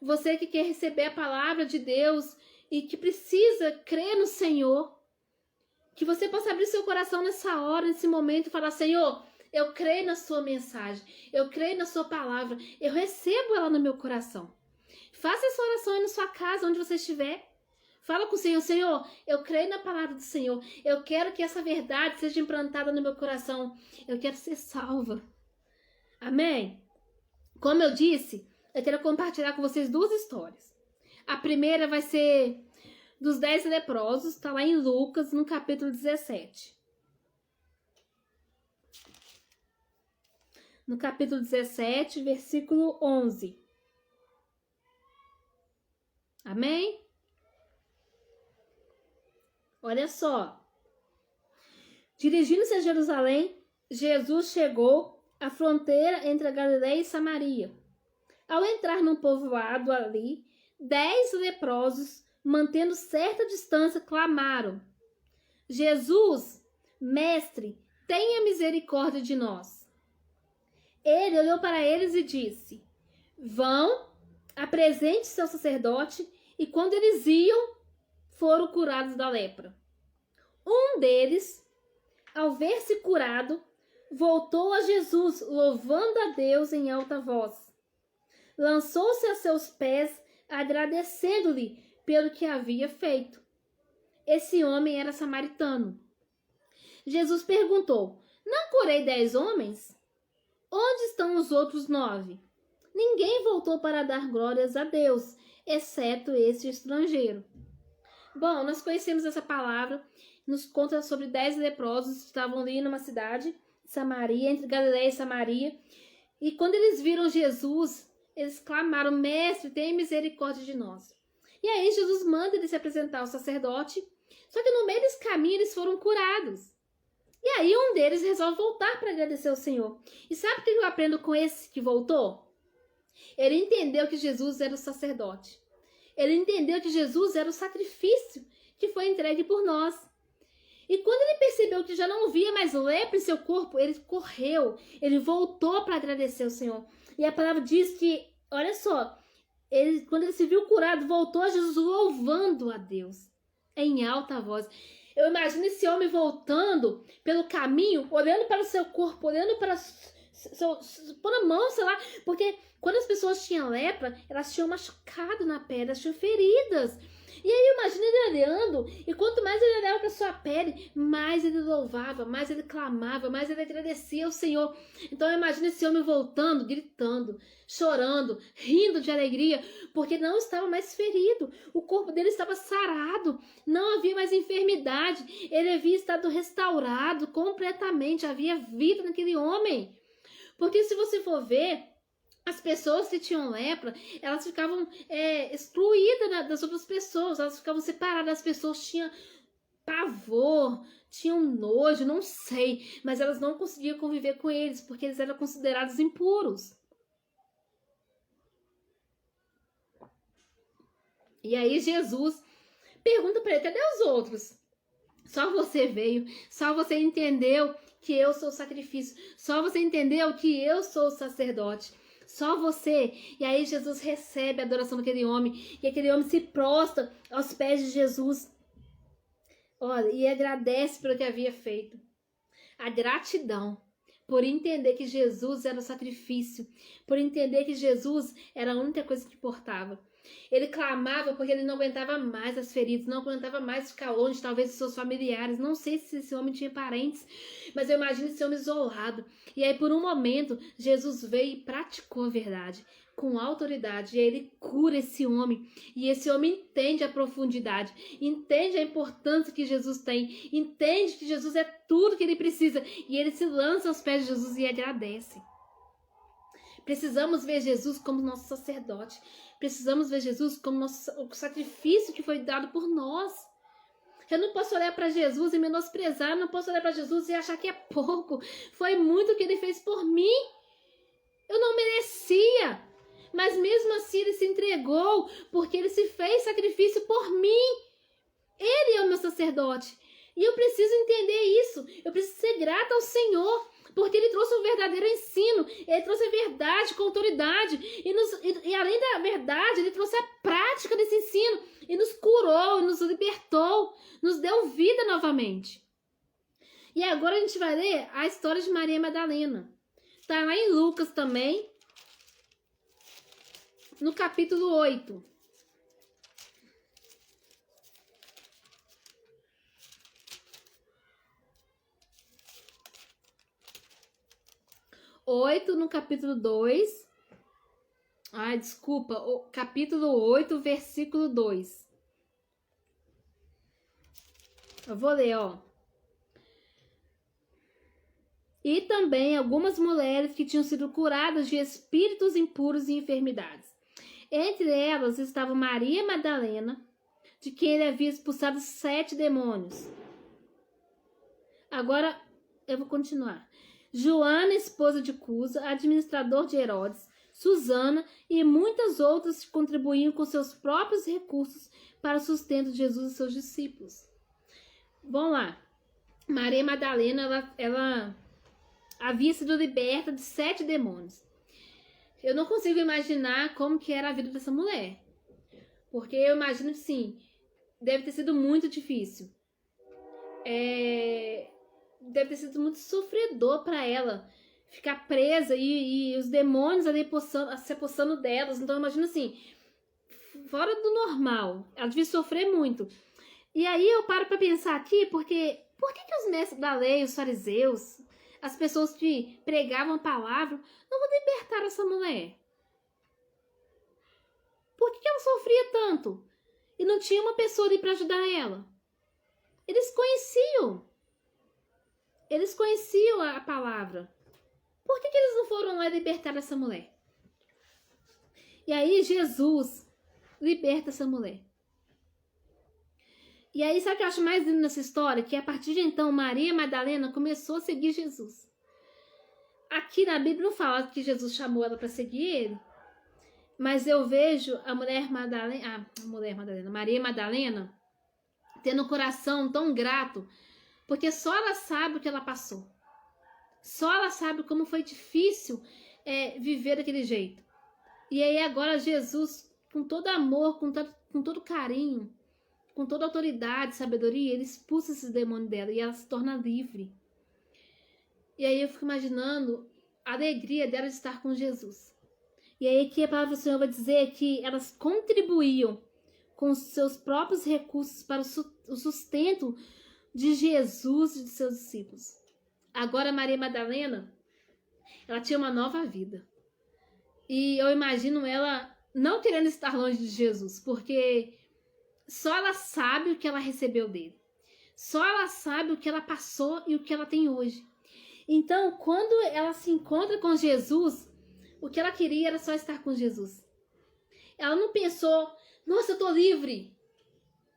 Você que quer receber a palavra de Deus e que precisa crer no Senhor. Que você possa abrir seu coração nessa hora, nesse momento e falar, Senhor, eu creio na sua mensagem. Eu creio na sua palavra. Eu recebo ela no meu coração. Faça essa oração aí na sua casa, onde você estiver. Fala com o Senhor, Senhor, eu creio na palavra do Senhor. Eu quero que essa verdade seja implantada no meu coração. Eu quero ser salva. Amém? Como eu disse, eu quero compartilhar com vocês 2 histórias. A primeira vai ser dos 10 leprosos, está lá em Lucas, no capítulo 17. No capítulo 17, versículo 11. Amém? Olha só. Dirigindo-se a Jerusalém, Jesus chegou à fronteira entre a Galileia e Samaria. Ao entrar num povoado ali, 10 leprosos, mantendo certa distância, clamaram: Jesus, mestre, tenha misericórdia de nós. Ele olhou para eles e disse: vão, apresente-se ao sacerdote. E quando eles iam, foram curados da lepra. Um deles, ao ver-se curado, voltou a Jesus, louvando a Deus em alta voz. Lançou-se a seus pés, agradecendo-lhe pelo que havia feito. Esse homem era samaritano. Jesus perguntou: não curei 10 homens? Onde estão os outros 9? Ninguém voltou para dar glórias a Deus, exceto esse estrangeiro. Bom, nós conhecemos essa palavra, nos conta sobre 10 leprosos que estavam ali numa cidade, Samaria, entre Galileia e Samaria. E quando eles viram Jesus, eles clamaram: Mestre, tem misericórdia de nós. E aí Jesus manda ele se apresentar ao sacerdote, só que no meio desse caminho eles foram curados. E aí um deles resolve voltar para agradecer ao Senhor. E sabe o que eu aprendo com esse que voltou? Ele entendeu que Jesus era o sacerdote. Ele entendeu que Jesus era o sacrifício que foi entregue por nós. E quando ele percebeu que já não havia mais lepra em seu corpo, ele correu, ele voltou para agradecer ao Senhor. E a palavra diz que, olha só, quando ele se viu curado, voltou a Jesus louvando a Deus em alta voz. Eu imagino esse homem voltando pelo caminho, olhando para o seu corpo, olhando para pôr a mão, sei lá, porque quando as pessoas tinham lepra, elas tinham machucado na pele, elas tinham feridas. E aí imagina ele olhando, e quanto mais ele olhava para sua pele, mais ele louvava, mais ele clamava, mais ele agradecia ao Senhor. Então imagina esse homem voltando, gritando, chorando, rindo de alegria, porque não estava mais ferido, o corpo dele estava sarado, não havia mais enfermidade, ele havia estado restaurado completamente, havia vida naquele homem. Porque se você for ver, as pessoas que tinham lepra, elas ficavam excluídas das outras pessoas, elas ficavam separadas, as pessoas tinham pavor, tinham nojo, não sei, mas elas não conseguiam conviver com eles, porque eles eram considerados impuros. E aí Jesus pergunta para ele: cadê os outros? Só você veio, só você entendeu que eu sou o sacrifício, só você entendeu que eu sou o sacerdote. Só você. E aí Jesus recebe a adoração daquele homem. E aquele homem se prostra aos pés de Jesus. Olha, e agradece pelo que havia feito. A gratidão por entender que Jesus era o sacrifício. Por entender que Jesus era a única coisa que importava. Ele clamava porque ele não aguentava mais as feridas, não aguentava mais ficar longe, talvez, dos seus familiares. Não sei se esse homem tinha parentes, mas eu imagino esse homem isolado. E aí, por um momento, Jesus veio e praticou a verdade com autoridade. E aí ele cura esse homem. E esse homem entende a profundidade, entende a importância que Jesus tem, entende que Jesus é tudo que ele precisa. E ele se lança aos pés de Jesus e agradece. Precisamos ver Jesus como nosso sacerdote. Precisamos ver Jesus como o sacrifício que foi dado por nós. Eu não posso olhar para Jesus e menosprezar. Eu não posso olhar para Jesus e achar que é pouco. Foi muito o que ele fez por mim. Eu não merecia. Mas mesmo assim ele se entregou, porque ele se fez sacrifício por mim. Ele é o meu sacerdote. E eu preciso entender isso. Eu preciso ser grata ao Senhor. Porque ele trouxe um verdadeiro ensino, ele trouxe a verdade com autoridade, e além da verdade, ele trouxe a prática desse ensino, e nos curou, e nos libertou, nos deu vida novamente. E agora a gente vai ler a história de Maria Madalena. Está lá em Lucas também, no capítulo 8. No capítulo 2. O capítulo 8, versículo 2. Eu vou ler, ó. E também algumas mulheres que tinham sido curadas de espíritos impuros e enfermidades. Entre elas estava Maria Madalena, de quem ele havia expulsado 7 demônios. Agora eu vou continuar. Joana, esposa de Cusa, administrador de Herodes, Susana e muitas outras que contribuíam com seus próprios recursos para o sustento de Jesus e seus discípulos. Vamos lá. Maria Madalena, ela havia sido liberta de 7 demônios. Eu não consigo imaginar como que era a vida dessa mulher. Porque eu imagino que, sim, deve ter sido muito difícil. Deve ter sido muito sofredor para ela ficar presa e os demônios ali se apossando delas. Então, imagina assim, fora do normal, ela devia sofrer muito. E aí eu paro para pensar aqui, porque por que os mestres da lei, os fariseus, as pessoas que pregavam a palavra, não vão libertar essa mulher? Por que ela sofria tanto? E não tinha uma pessoa ali para ajudar ela? Eles conheciam a palavra. Por que eles não foram lá libertar essa mulher? E aí Jesus liberta essa mulher. E aí, sabe o que eu acho mais lindo nessa história? Que a partir de então, Maria Madalena começou a seguir Jesus. Aqui na Bíblia não fala que Jesus chamou ela para seguir ele, mas eu vejo Maria Madalena, tendo um coração tão grato, porque só ela sabe o que ela passou. Só ela sabe como foi difícil viver daquele jeito. E aí agora Jesus, com todo amor, com todo carinho, com toda autoridade, sabedoria, ele expulsa esses demônios dela e ela se torna livre. E aí eu fico imaginando a alegria dela de estar com Jesus. E aí que a palavra do Senhor vai dizer que elas contribuíam com os seus próprios recursos para o sustento de Jesus e de seus discípulos. Agora Maria Madalena, ela tinha uma nova vida. E eu imagino ela não querendo estar longe de Jesus, porque só ela sabe o que ela recebeu dele. Só ela sabe o que ela passou e o que ela tem hoje. Então, quando ela se encontra com Jesus, o que ela queria era só estar com Jesus. Ela não pensou, nossa, eu tô livre.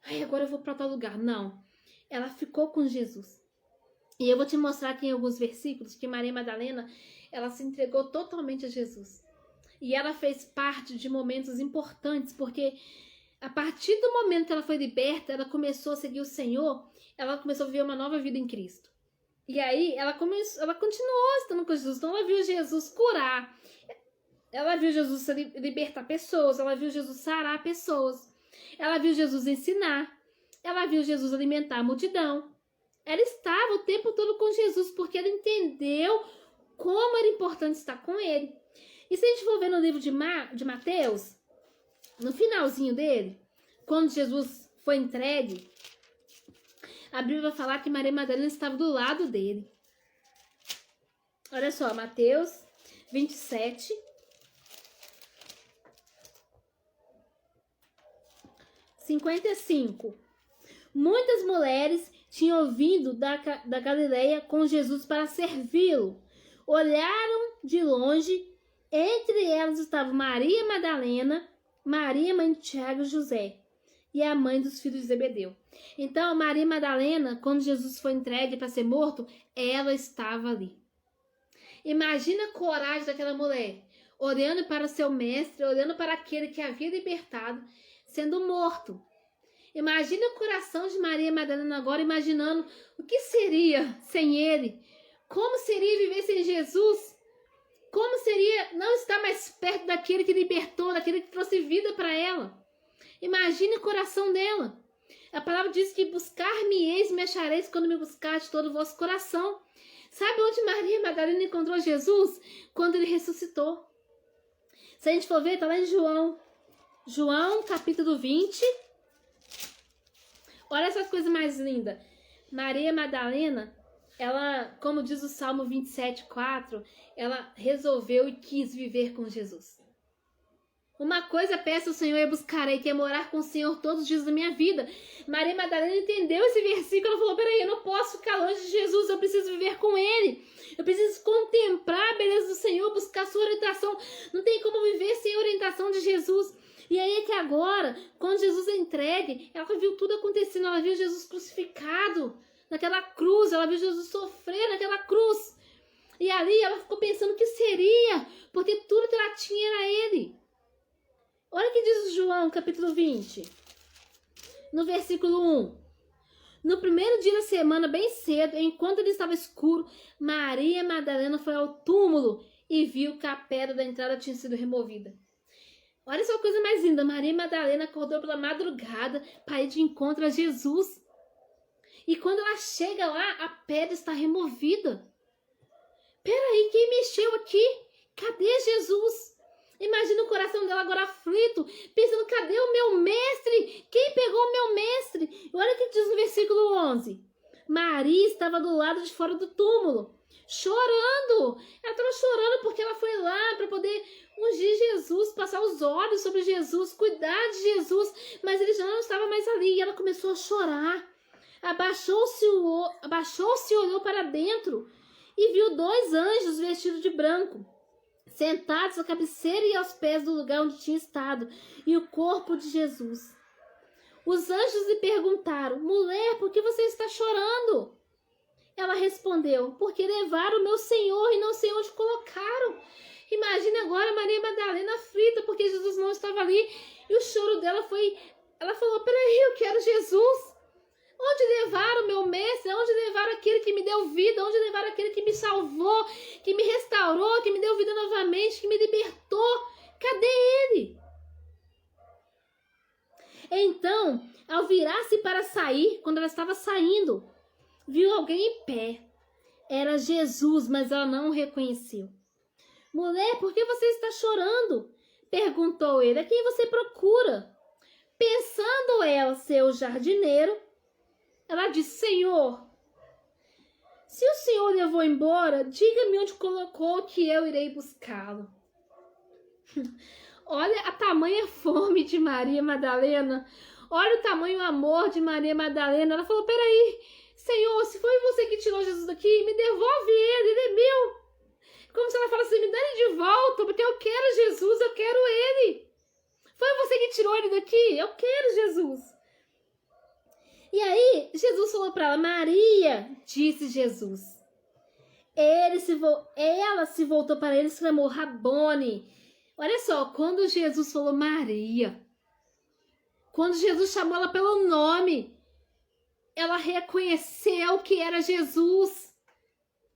Ai, agora eu vou para tal lugar. Não. Ela ficou com Jesus. E eu vou te mostrar aqui em alguns versículos que Maria Madalena, ela se entregou totalmente a Jesus. E ela fez parte de momentos importantes, porque a partir do momento que ela foi liberta, ela começou a seguir o Senhor, ela começou a viver uma nova vida em Cristo. E aí ela continuou estando com Jesus. Então ela viu Jesus curar, ela viu Jesus libertar pessoas, ela viu Jesus sarar pessoas, ela viu Jesus ensinar, ela viu Jesus alimentar a multidão. Ela estava o tempo todo com Jesus, porque ela entendeu como era importante estar com ele. E se a gente for ver no livro de Mateus, no finalzinho dele, quando Jesus foi entregue, a Bíblia vai falar que Maria Madalena estava do lado dele. Olha só, Mateus 27, 55. Muitas mulheres tinham vindo da Galileia com Jesus para servi-lo. Olharam de longe. Entre elas estavam Maria Madalena, Maria, mãe de Tiago e José, e a mãe dos filhos de Zebedeu. Então, Maria Madalena, quando Jesus foi entregue para ser morto, ela estava ali. Imagina a coragem daquela mulher, olhando para o seu mestre, olhando para aquele que havia libertado, sendo morto. Imagina o coração de Maria Madalena agora, imaginando o que seria sem ele. Como seria viver sem Jesus? Como seria não estar mais perto daquele que libertou, daquele que trouxe vida para ela? Imagine o coração dela. A palavra diz que buscar-me-eis, me achareis quando me buscar de todo o vosso coração. Sabe onde Maria Madalena encontrou Jesus? Quando ele ressuscitou. Se a gente for ver, está lá em João. João, capítulo 20. Olha essa coisa mais linda. Maria Madalena, ela, como diz o Salmo 27:4, ela resolveu e quis viver com Jesus. Uma coisa peço ao Senhor e buscarei, que é morar com o Senhor todos os dias da minha vida. Maria Madalena entendeu esse versículo, ela falou, peraí, eu não posso ficar longe de Jesus, eu preciso viver com Ele. Eu preciso contemplar a beleza do Senhor, buscar a sua orientação. Não tem como viver sem a orientação de Jesus. E aí é que agora, quando Jesus é entregue, ela viu tudo acontecendo, ela viu Jesus crucificado naquela cruz, ela viu Jesus sofrer naquela cruz. E ali ela ficou pensando o que seria, porque tudo que ela tinha era Ele. Olha o que diz João, capítulo 20, no versículo 1. No primeiro dia da semana, bem cedo, enquanto ele estava escuro, Maria Madalena foi ao túmulo e viu que a pedra da entrada tinha sido removida. Olha só a coisa mais linda, Maria Madalena acordou pela madrugada para ir de encontro a Jesus. E quando ela chega lá, a pedra está removida. Peraí, quem mexeu aqui? Cadê Jesus? Imagina o coração dela agora aflito, pensando, cadê o meu mestre? Quem pegou o meu mestre? E olha o que diz no versículo 11. Maria estava do lado de fora do túmulo, chorando. Ela estava chorando porque ela foi lá para poder ungir Jesus, passar os olhos sobre Jesus, cuidar de Jesus. Mas ele já não estava mais ali e ela começou a chorar. Abaixou-se e olhou para dentro e viu 2 anjos vestidos de branco, sentados à cabeceira e aos pés do lugar onde tinha estado, e o corpo de Jesus. Os anjos lhe perguntaram: mulher, por que você está chorando? Ela respondeu: porque levaram o meu Senhor e não sei onde colocaram. Imagine agora Maria Madalena aflita porque Jesus não estava ali, e o choro dela foi... Ela falou: peraí, eu quero Jesus. Onde levaram o meu mestre? Onde levaram aquele que me deu vida? Onde levaram aquele que me salvou, que me restaurou, que me deu vida novamente, que me libertou? Cadê ele? Então, ao virar-se para sair, quando ela estava saindo, viu alguém em pé. Era Jesus, mas ela não o reconheceu. Mulher, por que você está chorando? Perguntou ele. A quem você procura? Pensando ela ser o jardineiro, ela disse: Senhor, se o Senhor levou embora, diga-me onde colocou que eu irei buscá-lo. Olha a tamanha fome de Maria Madalena. Olha o tamanho amor de Maria Madalena. Ela falou: peraí, Senhor, se foi você que tirou Jesus daqui, me devolve ele é meu. Como se ela falasse: me dá ele de volta, porque eu quero Jesus, eu quero ele. Foi você que tirou ele daqui? Eu quero Jesus. E aí, Jesus falou para ela: Maria, disse Jesus. Ela se voltou para ele e exclamou: Rabone. Olha só, quando Jesus falou Maria, quando Jesus chamou ela pelo nome, ela reconheceu que era Jesus.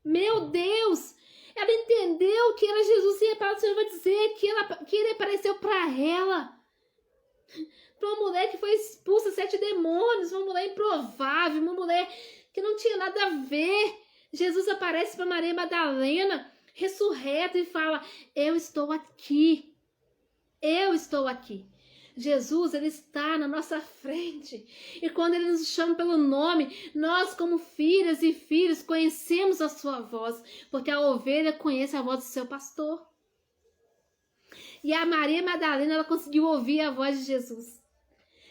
Meu Deus! Ela entendeu que era Jesus e a palavra do Senhor vai dizer que ele apareceu para ela. Para uma mulher que foi expulsa 7 demônios, uma mulher improvável, uma mulher que não tinha nada a ver. Jesus aparece para Maria Madalena, ressurreta, e fala: eu estou aqui. Eu estou aqui. Jesus, ele está na nossa frente. E quando ele nos chama pelo nome, nós, como filhas e filhos, conhecemos a sua voz, porque a ovelha conhece a voz do seu pastor. E a Maria Madalena, ela conseguiu ouvir a voz de Jesus.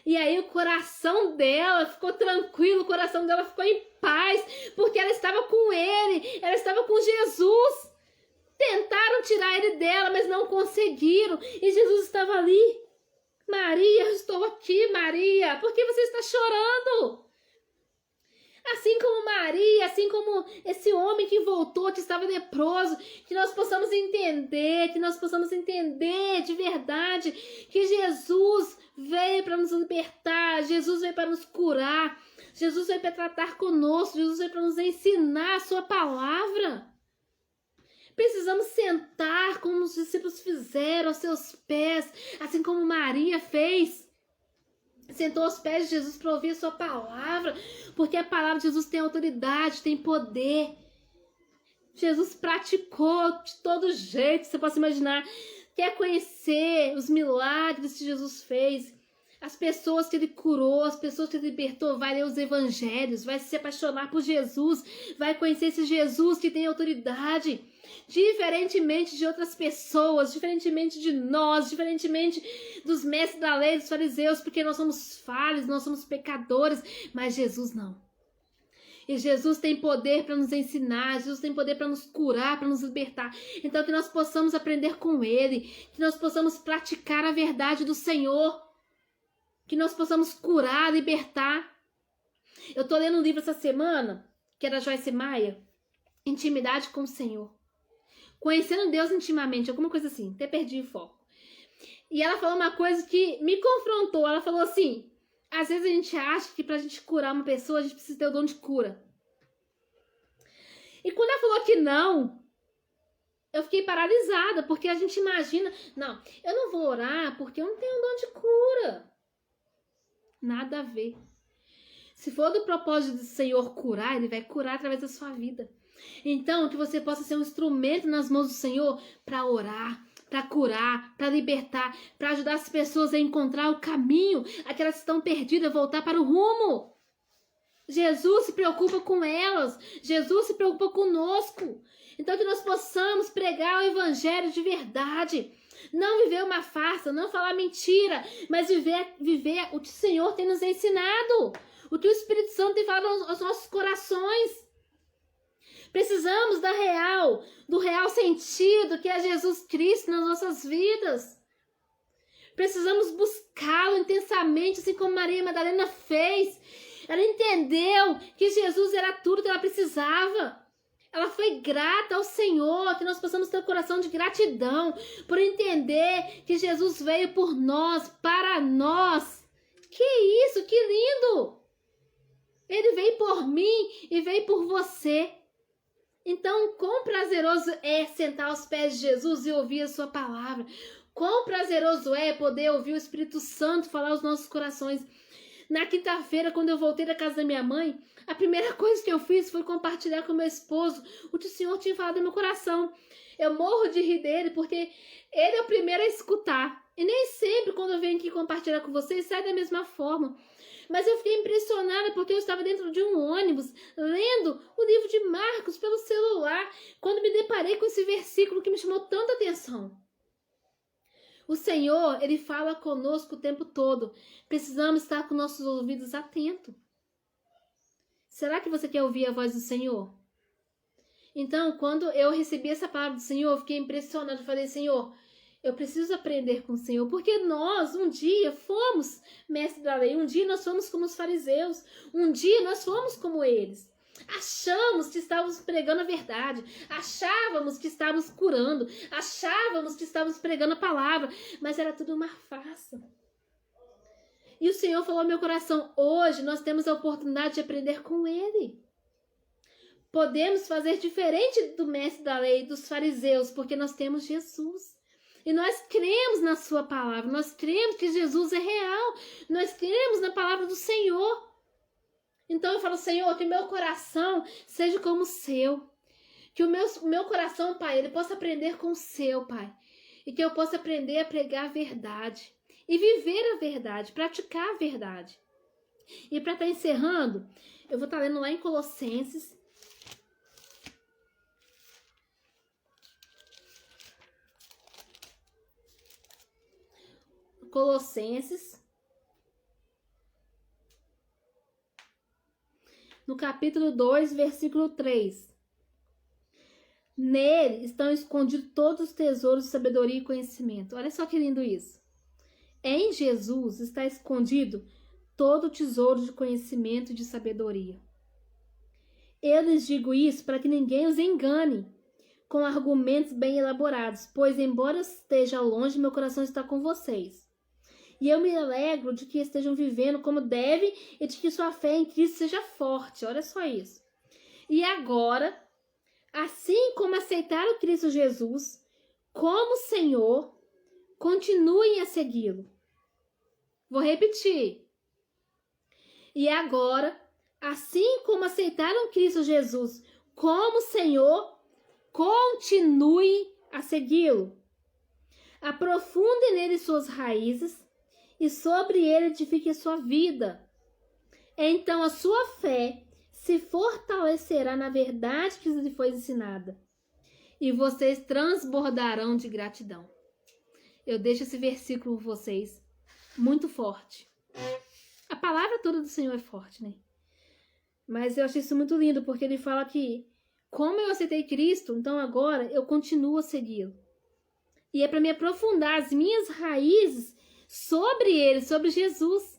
E aí o coração dela ficou tranquilo, o coração dela ficou em paz, porque ela estava com ele, ela estava com Jesus. Tentaram tirar ele dela, mas não conseguiram. E Jesus estava ali. Maria, eu estou aqui, Maria. Por que você está chorando? Assim como Maria, assim como esse homem que voltou, que estava leproso, que nós possamos entender de verdade que Jesus veio para nos libertar, Jesus veio para nos curar, Jesus veio para tratar conosco, Jesus veio para nos ensinar a sua palavra. Precisamos sentar como os discípulos fizeram aos seus pés, assim como Maria fez. Sentou aos pés de Jesus para ouvir a sua palavra, porque a palavra de Jesus tem autoridade, tem poder. Jesus praticou de todo jeito, você pode imaginar. Quer conhecer os milagres que Jesus fez, as pessoas que ele curou, as pessoas que ele libertou, vai ler os evangelhos, vai se apaixonar por Jesus, vai conhecer esse Jesus que tem autoridade. Diferentemente de outras pessoas, diferentemente de nós, diferentemente dos mestres da lei, dos fariseus, porque nós somos falhos, nós somos pecadores, mas Jesus não. E Jesus tem poder para nos ensinar, Jesus tem poder para nos curar, para nos libertar. Então que nós possamos aprender com Ele, que nós possamos praticar a verdade do Senhor, que nós possamos curar, libertar. Eu estou lendo um livro essa semana, que é da Joyce Meyer, Intimidade com o Senhor. Conhecendo Deus intimamente, alguma coisa assim, até perdi o foco. E ela falou uma coisa que me confrontou. Ela falou assim: às vezes a gente acha que pra gente curar uma pessoa, a gente precisa ter o dom de cura. E quando ela falou que não, eu fiquei paralisada, porque a gente imagina: não, eu não vou orar porque eu não tenho dom de cura. Nada a ver. Se for do propósito do Senhor curar, Ele vai curar através da sua vida. Então, que você possa ser um instrumento nas mãos do Senhor para orar, para curar, para libertar, para ajudar as pessoas a encontrar o caminho, aquelas que estão perdidas, a voltar para o rumo. Jesus se preocupa com elas, Jesus se preocupa conosco. Então, que nós possamos pregar o evangelho de verdade, não viver uma farsa, não falar mentira, mas viver o que o Senhor tem nos ensinado, o que o Espírito Santo tem falado aos nossos corações. Precisamos do real sentido que é Jesus Cristo nas nossas vidas. Precisamos buscá-lo intensamente, assim como Maria Madalena fez. Ela entendeu que Jesus era tudo que ela precisava. Ela foi grata ao Senhor, que nós possamos ter um coração de gratidão por entender que Jesus veio por nós, para nós. Que isso, que lindo! Ele veio por mim e veio por você. Então, quão prazeroso é sentar aos pés de Jesus e ouvir a sua palavra. Quão prazeroso é poder ouvir o Espírito Santo falar aos nossos corações. Na quinta-feira, quando eu voltei da casa da minha mãe, a primeira coisa que eu fiz foi compartilhar com meu esposo o que o Senhor tinha falado no meu coração. Eu morro de rir dele, porque ele é o primeiro a escutar. E nem sempre, quando eu venho aqui compartilhar com vocês, sai da mesma forma. Mas eu fiquei impressionada porque eu estava dentro de um ônibus, lendo o livro de Marcos pelo celular, quando me deparei com esse versículo que me chamou tanta atenção. O Senhor, Ele fala conosco o tempo todo. Precisamos estar com nossos ouvidos atentos. Será que você quer ouvir a voz do Senhor? Então, quando eu recebi essa palavra do Senhor, eu fiquei impressionada. Eu falei, Senhor, eu preciso aprender com o Senhor. Porque nós, um dia, fomos mestres da lei. Um dia nós fomos como os fariseus. Um dia nós fomos como eles. Achamos que estávamos pregando a verdade, achávamos que estávamos curando, achávamos que estávamos pregando a palavra, mas era tudo uma farsa. E o Senhor falou ao meu coração, hoje nós temos a oportunidade de aprender com Ele. Podemos fazer diferente do mestre da lei, dos fariseus, porque nós temos Jesus. E nós cremos na sua palavra, nós cremos que Jesus é real, nós cremos na palavra do Senhor. Então eu falo, Senhor, que meu coração seja como o seu. Que o meu coração, Pai, ele possa aprender com o seu, Pai. E que eu possa aprender a pregar a verdade. E viver a verdade, praticar a verdade. E para estar encerrando, eu vou estar lendo lá em Colossenses. Colossenses. No capítulo 2, versículo 3. Nele estão escondidos todos os tesouros de sabedoria e conhecimento. Olha só que lindo isso. Em Jesus está escondido todo o tesouro de conhecimento e de sabedoria. Eu lhes digo isso para que ninguém os engane com argumentos bem elaborados, pois embora esteja longe, meu coração está com vocês. E eu me alegro de que estejam vivendo como deve e de que sua fé em Cristo seja forte. Olha só isso. E agora, assim como aceitaram Cristo Jesus como Senhor, continuem a segui-lo. Vou repetir. E agora, assim como aceitaram Cristo Jesus como Senhor, continue a segui-lo. Aprofunde nele suas raízes e sobre ele edifique a sua vida. Então a sua fé se fortalecerá na verdade que lhe foi ensinada, e vocês transbordarão de gratidão. Eu deixo esse versículo com vocês muito forte. A palavra toda do Senhor é forte, né? Mas eu achei isso muito lindo, porque ele fala que, como eu aceitei Cristo, então agora eu continuo a segui-lo. E é para me aprofundar as minhas raízes sobre ele, sobre Jesus.